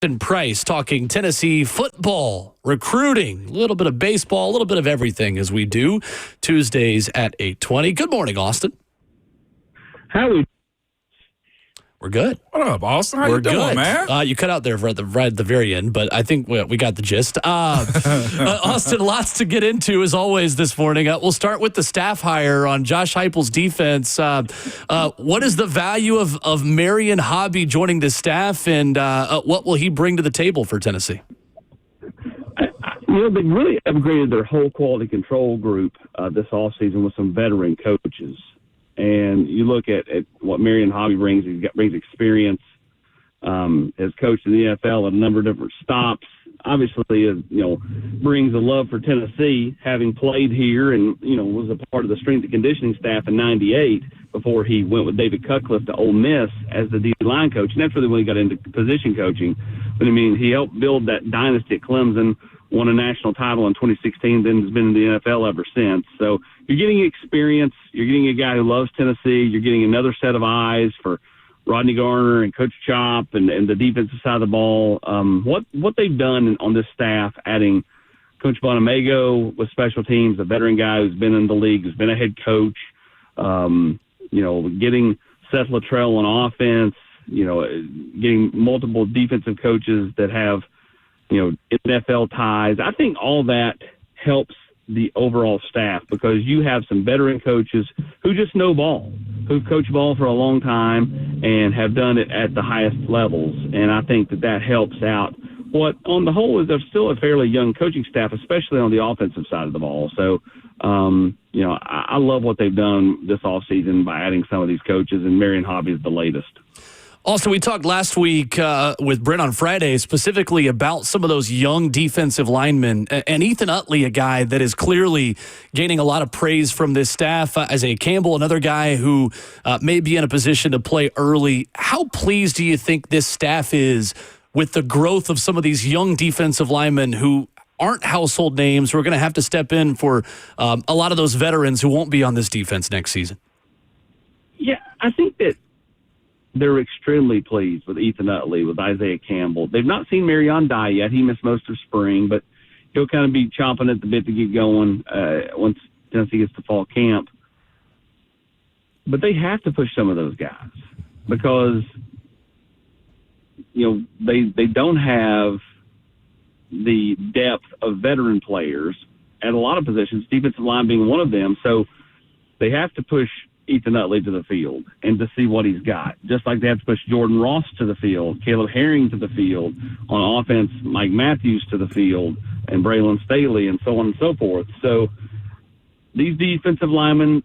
And Price talking Tennessee football, recruiting, a little bit of baseball, a little bit of everything as we do Tuesdays at 8:20. Good morning, Austin. How we? We're good. What up, Austin? How We're you doing, good. man? You cut out there right at the very end, but I think we got the gist. Austin, lots to get into as always this morning. We'll start with the staff hire on Josh Heupel's defense. What is the value of Marion Hobby joining the staff, and what will he bring to the table for Tennessee? They really upgraded their whole quality control group this offseason with some veteran coaches. And you look at what Marion Hobby brings. He brings experience. Has coached in the NFL at a number of different stops. Obviously, brings a love for Tennessee, having played here and, was a part of the strength and conditioning staff in '98 before he went with David Cutcliffe to Ole Miss as the D-line coach. And that's really when he got into position coaching. But, he helped build that dynasty at Clemson, won a national title in 2016, then has been in the NFL ever since. So you're getting experience. You're getting a guy who loves Tennessee. You're getting another set of eyes for Rodney Garner and Coach Chop and the defensive side of the ball. What they've done on this staff, adding Coach Bonamago with special teams, a veteran guy who's been in the league, who's been a head coach, getting Seth Luttrell on offense, getting multiple defensive coaches that have, NFL ties. I think all that helps the overall staff because you have some veteran coaches who just know ball, who've coached ball for a long time and have done it at the highest levels. And I think that helps out what on the whole is they're still a fairly young coaching staff, especially on the offensive side of the ball. So, I love what they've done this offseason by adding some of these coaches, and Marion Hobby is the latest. Also, we talked last week with Brent on Friday specifically about some of those young defensive linemen. And Ethan Utley, a guy that is clearly gaining a lot of praise from this staff. Isaiah Campbell, another guy who may be in a position to play early. How pleased do you think this staff is with the growth of some of these young defensive linemen who aren't household names, who are going to have to step in for a lot of those veterans who won't be on this defense next season? Yeah, I think that they're extremely pleased with Ethan Utley, with Isaiah Campbell. They've not seen Marion Dye yet. He missed most of spring, but he'll kind of be chomping at the bit to get going once Tennessee gets to fall camp. But they have to push some of those guys because, they don't have the depth of veteran players at a lot of positions, defensive line being one of them. So they have to push Ethan Utley to the field and to see what he's got. Just like they have to push Jordan Ross to the field, Caleb Herring to the field, on offense, Mike Matthews to the field, and Braylon Staley, and so on and so forth. So these defensive linemen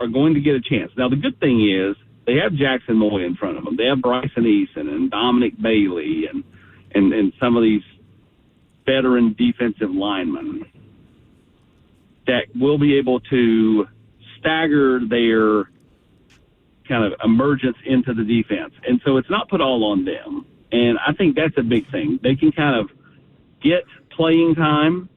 are going to get a chance. Now, the good thing is they have Jackson Moy in front of them. They have Bryson Eason and Dominic Bailey and some of these veteran defensive linemen that will be able to stagger their kind of emergence into the defense. And so it's not put all on them. And I think that's a big thing. They can kind of get playing time,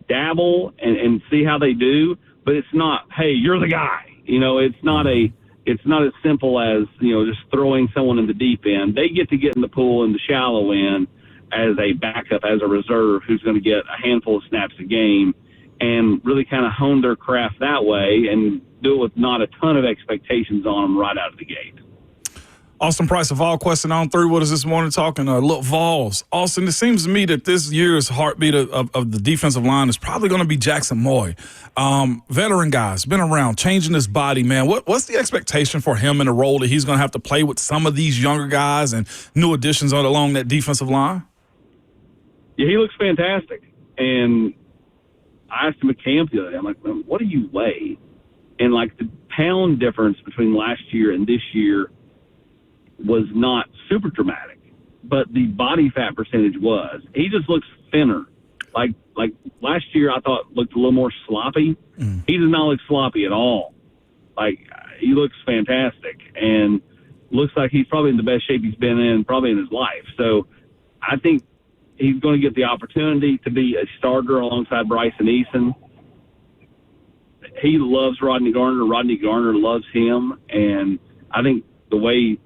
dabble, and see how they do, but it's not, hey, you're the guy. It's not as simple as, just throwing someone in the deep end. They get to get in the pool in the shallow end as a backup, as a reserve who's going to get a handful of snaps a game and really kind of hone their craft that way and do it with not a ton of expectations on them right out of the gate. Austin Price of VolQuest's on 3 with us this morning talking look, Vols. Austin, it seems to me that this year's heartbeat of the defensive line is probably going to be Jackson Moy. Veteran guys, been around, changing his body, man. What's the expectation for him in the role that he's going to have to play with some of these younger guys and new additions along that defensive line? Yeah, he looks fantastic. And I asked him at camp the other day, I'm like, what do you weigh? And, the pound difference between last year and this year was not super dramatic, but the body fat percentage was. He just looks thinner. Like last year I thought looked a little more sloppy. He does not look sloppy at all. He looks fantastic and looks like he's probably in the best shape he's been in probably in his life. So I think he's going to get the opportunity to be a starter alongside Bryson Eason. He loves Rodney Garner. Rodney Garner loves him. And I think the way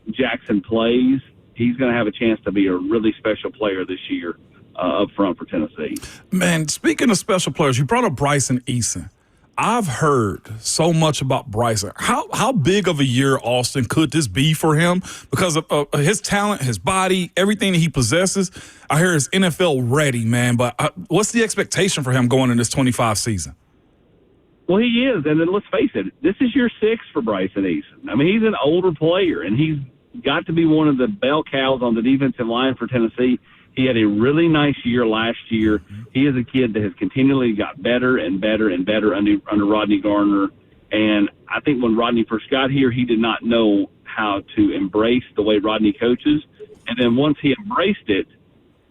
Jackson plays, he's going to have a chance to be a really special player this year up front for Tennessee. Man, speaking of special players, you brought up Bryson Eason. I've heard so much about Bryson. How big of a year, Austin, could this be for him? Because of his talent, his body, everything that he possesses. I hear he's NFL ready, man. But what's the expectation for him going in this 25 season? Well, he is. And then let's face it, this is year 6 for Bryson Eason. I mean, he's an older player, and he's got to be one of the bell cows on the defensive line for Tennessee. He had a really nice year last year. He is a kid that has continually got better and better and better under Rodney Garner. And I think when Rodney first got here, he did not know how to embrace the way Rodney coaches. And then once he embraced it,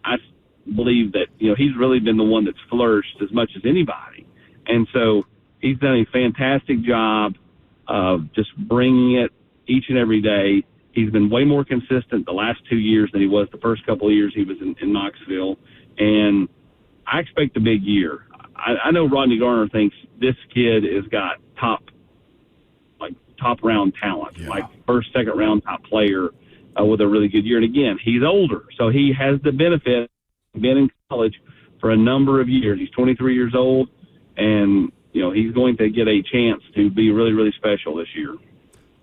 I believe that, he's really been the one that's flourished as much as anybody. And so he's done a fantastic job of just bringing it each and every day. He's been way more consistent the last 2 years than he was the first couple of years he was in Knoxville. And I expect a big year. I know Rodney Garner thinks this kid has got top round talent, like first, second round top player with a really good year. And again, he's older, so he has the benefit of being in college for a number of years. He's 23 years old, and he's going to get a chance to be really, really special this year.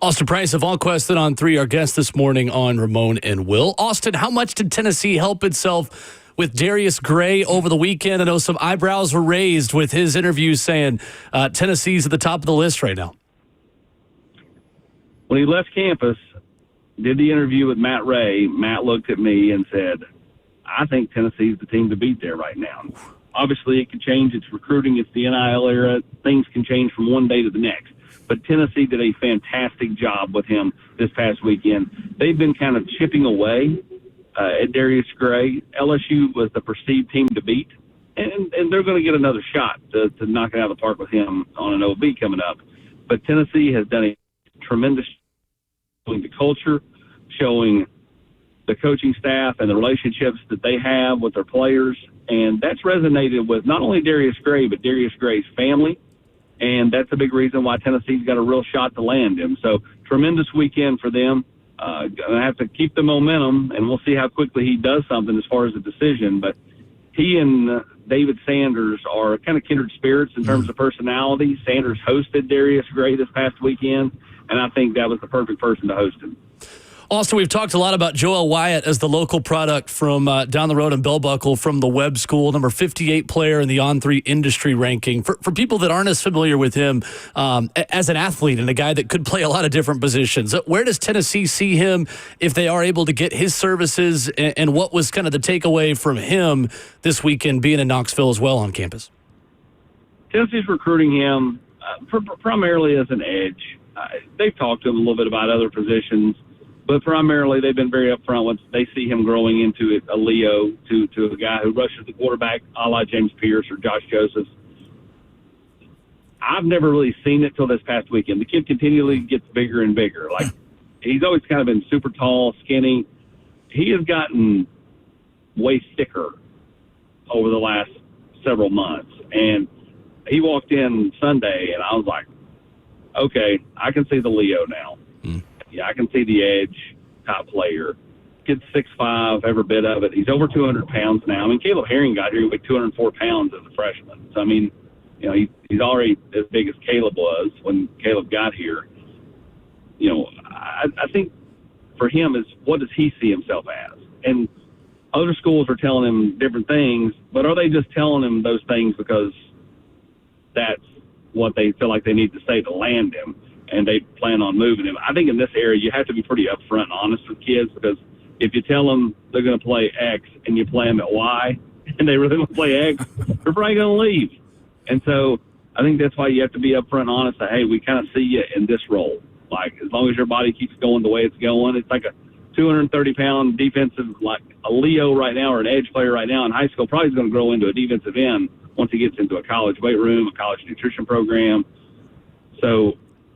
Austin Price of VolQuest's on 3, our guest this morning on Ramon and Will. Austin, how much did Tennessee help itself with Darius Gray over the weekend? I know some eyebrows were raised with his interview saying Tennessee's at the top of the list right now. When he left campus, did the interview with Matt Ray, Matt looked at me and said, I think Tennessee's the team to beat there right now. Obviously, it could change. It's recruiting. It's the NIL era. Things can change from one day to the next. But Tennessee did a fantastic job with him this past weekend. They've been kind of chipping away at Darius Gray. LSU was the perceived team to beat, and they're going to get another shot to knock it out of the park with him on an OB coming up. But Tennessee has done a tremendous job showing the culture, showing the coaching staff and the relationships that they have with their players, and that's resonated with not only Darius Gray, but Darius Gray's family. And that's a big reason why Tennessee's got a real shot to land him. So tremendous weekend for them. Going to have to keep the momentum, and we'll see how quickly he does something as far as the decision. But he and David Sanders are kind of kindred spirits in terms of personality. Sanders hosted Darius Gray this past weekend, and I think that was the perfect person to host him. Austin, we've talked a lot about Joel Wyatt as the local product from down the road in Bell Buckle from the Webb School, number 58 player in the On3 industry ranking. For people that aren't as familiar with him as an athlete and a guy that could play a lot of different positions, where does Tennessee see him if they are able to get his services, and what was kind of the takeaway from him this weekend being in Knoxville as well on campus? Tennessee's recruiting him primarily as an edge. They've talked to him a little bit about other positions, but primarily they've been very upfront once they see him growing into a Leo, to a guy who rushes the quarterback a la James Pierce or Josh Joseph. I've never really seen it till this past weekend. The kid continually gets bigger and bigger. Like, he's always kind of been super tall, skinny. He has gotten way thicker over the last several months. And he walked in Sunday, and I was like, okay, I can see the Leo now. Yeah, I can see the edge top player. Kid's 6'5", every bit of it. He's over 200 pounds now. I mean, Caleb Herring got here, he weighed 204 pounds as a freshman. So, I mean, he's already as big as Caleb was when Caleb got here. I think for him is, what does he see himself as? And other schools are telling him different things, but are they just telling him those things because that's what they feel like they need to say to land him, and they plan on moving him? I think in this area, you have to be pretty upfront and honest with kids, because if you tell them they're going to play X and you play them at Y, and they really want to play X, they're probably going to leave. And so I think that's why you have to be upfront and honest that, hey, we kind of see you in this role. Like, as long as your body keeps going the way it's going, it's like a 230-pound defensive, like a Leo right now or an edge player right now in high school, probably is going to grow into a defensive end once he gets into a college weight room, a college nutrition program. So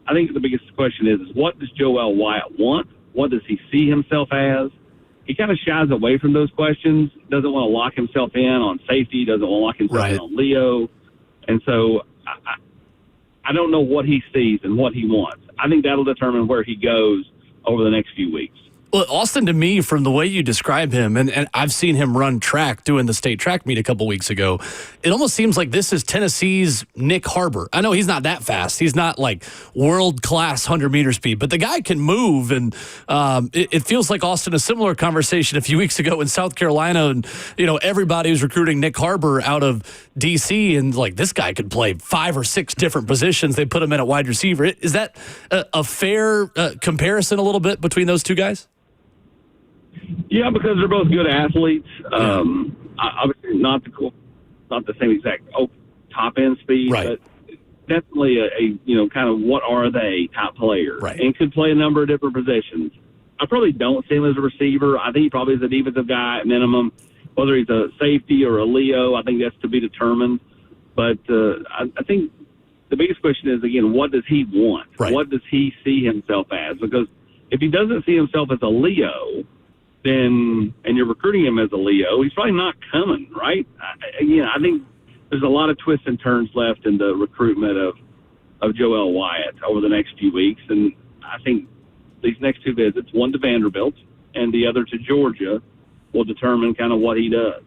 I think the biggest question is what does Joel Wyatt want? What does he see himself as? He kind of shies away from those questions, doesn't want to lock himself in on safety, doesn't want to lock himself in on Leo. And so I don't know what he sees and what he wants. I think that'll determine where he goes over the next few weeks. Well, Austin, to me, from the way you describe him, and I've seen him run track doing the state track meet a couple weeks ago, it almost seems like this is Tennessee's Nick Harbor. I know he's not that fast. He's not like world-class 100-meter speed, but the guy can move, and it feels like, Austin, a similar conversation a few weeks ago in South Carolina, and, everybody was recruiting Nick Harbor out of D.C., and, like, this guy could play 5 or 6 different positions. They put him in at wide receiver. Is that a fair comparison a little bit between those two guys? Yeah, because they're both good athletes. Obviously, not the same exact top end speed, right, but definitely a kind of what are they type player, right, and could play a number of different positions. I probably don't see him as a receiver. I think he probably is a defensive guy at minimum. Whether he's a safety or a Leo, I think that's to be determined. But I think the biggest question is, again, what does he want? Right. What does he see himself as? Because if he doesn't see himself as a Leo, and you're recruiting him as a Leo, he's probably not coming, right? I think there's a lot of twists and turns left in the recruitment of Joel Wyatt over the next few weeks, and I think these next 2 visits, one to Vanderbilt and the other to Georgia, will determine kind of what he does.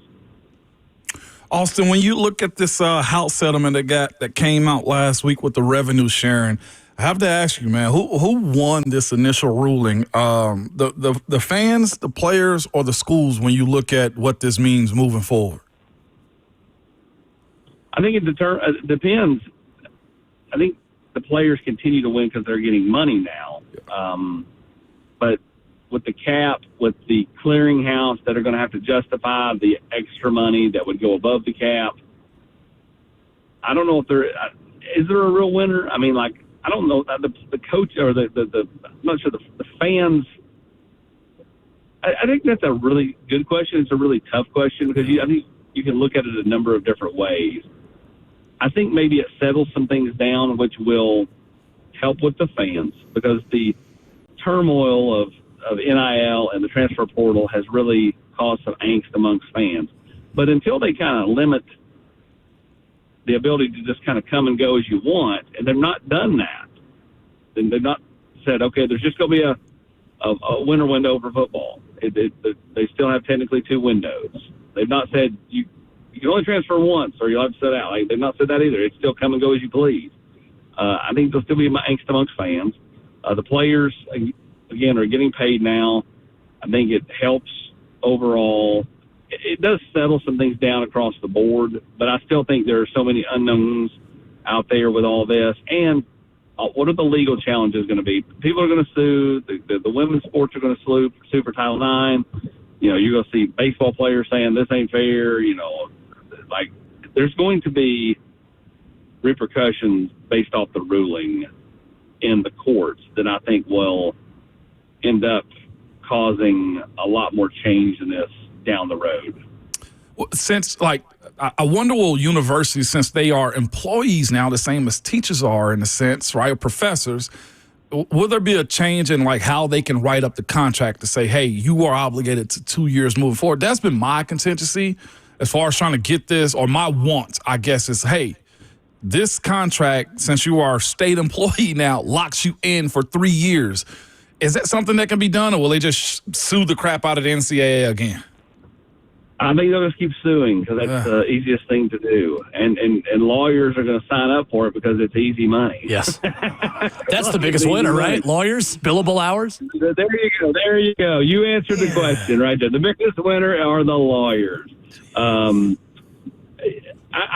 Austin, when you look at this house settlement that came out last week with the revenue sharing, I have to ask you, man, who won this initial ruling? The fans, the players, or the schools when you look at what this means moving forward? I think it depends. I think the players continue to win because they're getting money now. But with the cap, with the clearinghouse that are going to have to justify the extra money that would go above the cap, I don't know if is there a real winner? I mean, like, I don't know. The coach or I'm not sure the fans. I think that's a really good question. It's a really tough question because I think you can look at it a number of different ways. I think maybe it settles some things down, which will help with the fans because the turmoil of NIL and the transfer portal has really caused some angst amongst fans. But until they kind of limit the ability to just kind of come and go as you want, and they've not done that. And they've not said, okay, there's just going to be a winter window for football. They still have technically 2 windows. They've not said you can only transfer once or you'll have to sit out. Like, they've not said that either. It's still come and go as you please. I think there'll still be angst amongst fans. The players, again, are getting paid now. I think it helps overall. It does settle some things down across the board, but I still think there are so many unknowns out there with all this. And what are the legal challenges going to be? People are going to sue. The women's sports are going to sue for Title IX. You're going to see baseball players saying this ain't fair. Like, there's going to be repercussions based off the ruling in the courts that I think will end up causing a lot more change in this down the road. Since, like, I wonder, will universities, since they are employees now, the same as teachers are in a sense, right, or professors, will there be a change in, like, how they can write up the contract to say, hey, you are obligated to 2 years moving forward? That's been my contingency as far as trying to get this, or my want, I guess, is, hey, this contract, since you are a state employee now, locks you in for 3 years. Is that something that can be done, or will they just sue the crap out of the NCAA again? I think they'll just keep suing because that's the easiest thing to do. And lawyers are going to sign up for it because it's easy money. Yes. That's the biggest winner, right? Lawyers, billable hours. There you go. You answered the question right there. The biggest winner are the lawyers. I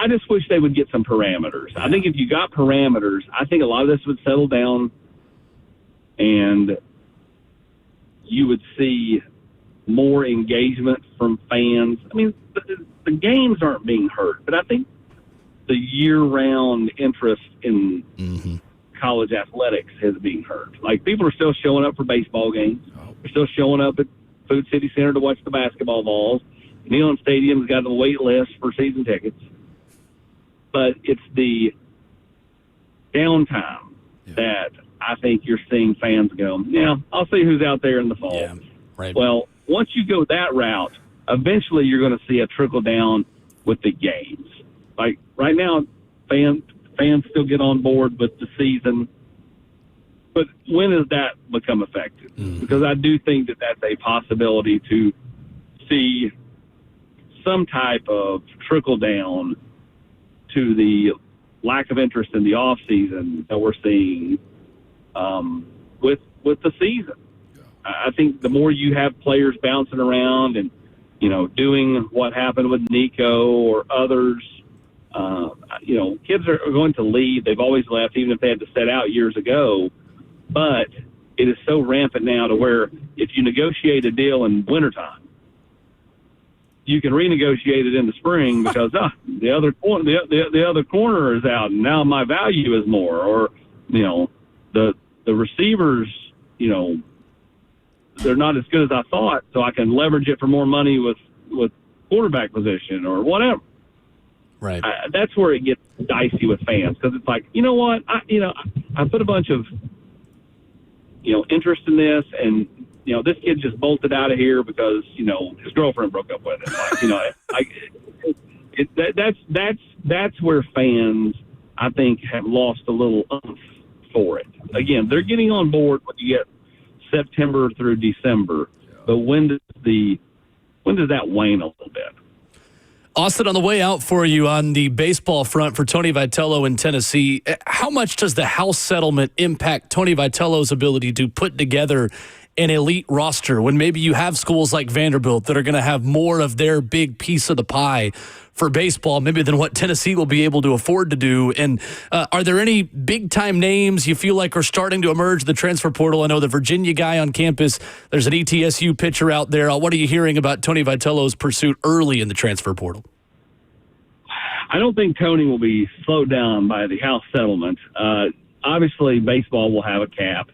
just wish they would get some parameters. I think if you got parameters, I think a lot of this would settle down and you would see more engagement from fans. I mean, the games aren't being hurt, but I think the year-round interest in college athletics is being hurt. Like, people are still showing up for baseball games. They're still showing up at Food City Center to watch the basketball balls. Neyland Stadium's got a wait list for season tickets. But it's the downtime that I think you're seeing fans go, yeah, I'll see who's out there in the fall. Yeah, right. Well, once you go that route, eventually you're going to see a trickle down with the games. Like, right now, fans still get on board with the season. But when does that become effective? Because I do think that that's a possibility to see some type of trickle down to the lack of interest in the off season that we're seeing with the season. I think the more you have players bouncing around and, doing what happened with Nico or others, kids are going to leave. They've always left, even if they had to set out years ago. But it is so rampant now to where if you negotiate a deal in wintertime, you can renegotiate it in the spring because the other corner is out and now my value is more, or the receivers they're not as good as I thought, so I can leverage it for more money with quarterback position or whatever. Right. That's where it gets dicey with fans because it's like, you know what, I put a bunch of interest in this, and this kid just bolted out of here because his girlfriend broke up with him. That's where fans, I think, have lost a little oomph for it. Again, they're getting on board when you get September through December, but when does that wane a little bit? Austin, on the way out for you on the baseball front for Tony Vitello in Tennessee, how much does the House settlement impact Tony Vitello's ability to put together an elite roster when maybe you have schools like Vanderbilt that are going to have more of their big piece of the pie for baseball maybe than what Tennessee will be able to afford to do? And are there any big-time names you feel like are starting to emerge in the transfer portal? I know the Virginia guy on campus. There's an ETSU pitcher out there. What are you hearing about Tony Vitello's pursuit early in the transfer portal? I don't think Tony will be slowed down by the House settlement. Obviously, baseball will have a cap.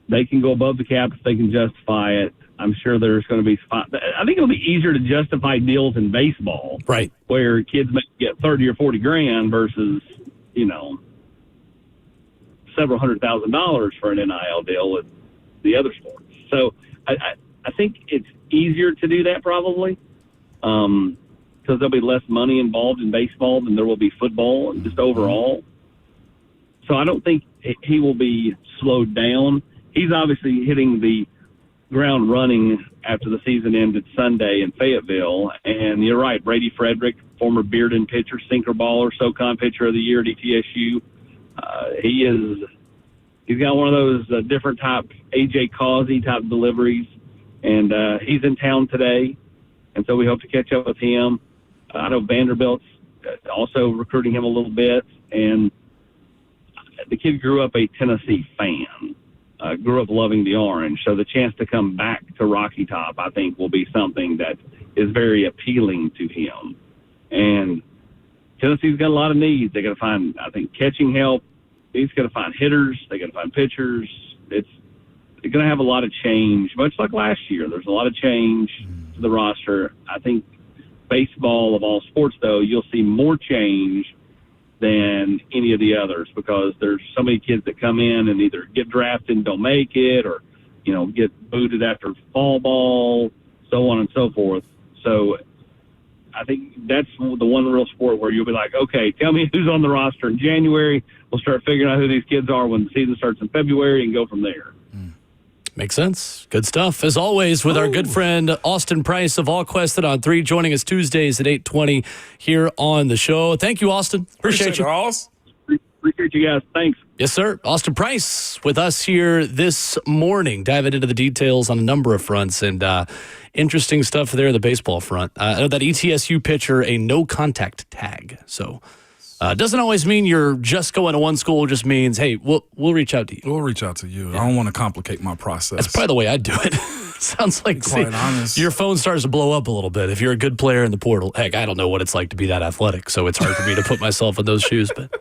They can go above the cap if they can justify it. I'm sure there's going to be – I think it'll be easier to justify deals in baseball. Right. Where kids may get 30 or 40 grand versus, several $100,000 for an NIL deal with the other sports. So I think it's easier to do that probably because there'll be less money involved in baseball than there will be football and just overall. So I don't think he will be slowed down. He's obviously hitting the ground running after the season ended Sunday in Fayetteville. And you're right, Brady Frederick, former Bearden pitcher, sinker baller, SoCon pitcher of the year at ETSU. He's got one of those different type A.J. Causey type deliveries, and he's in town today. And so we hope to catch up with him. I know Vanderbilt's also recruiting him a little bit, and the kid grew up a Tennessee fan. Grew up loving the orange. So the chance to come back to Rocky Top, I think, will be something that is very appealing to him. And Tennessee's got a lot of needs. They got to find, I think, catching help. He's got to find hitters. They got to find pitchers. They're going to have a lot of change, much like last year. There's a lot of change to the roster. I think baseball, of all sports, though, you'll see more change than any of the others because there's so many kids that come in and either get drafted and don't make it or, get booted after fall ball, so on and so forth. So I think that's the one real sport where you'll be like, okay, tell me who's on the roster in January. We'll start figuring out who these kids are when the season starts in February and go from there. Makes sense. Good stuff. As always, with our good friend Austin Price of VolQuest's on 3, joining us Tuesdays at 8:20 here on the show. Thank you, Austin. Appreciate you. Ross. Appreciate you guys. Thanks. Yes, sir. Austin Price with us here this morning, diving into the details on a number of fronts and interesting stuff there in the baseball front. I know that ETSU pitcher, a no-contact tag. So doesn't always mean you're just going to one school. It just means, hey, we'll reach out to you. We'll reach out to you. Yeah. I don't want to complicate my process. That's probably the way I'd do it. Sounds like your phone starts to blow up a little bit if you're a good player in the portal. Heck, I don't know what it's like to be that athletic, so it's hard for me to put myself in those shoes. But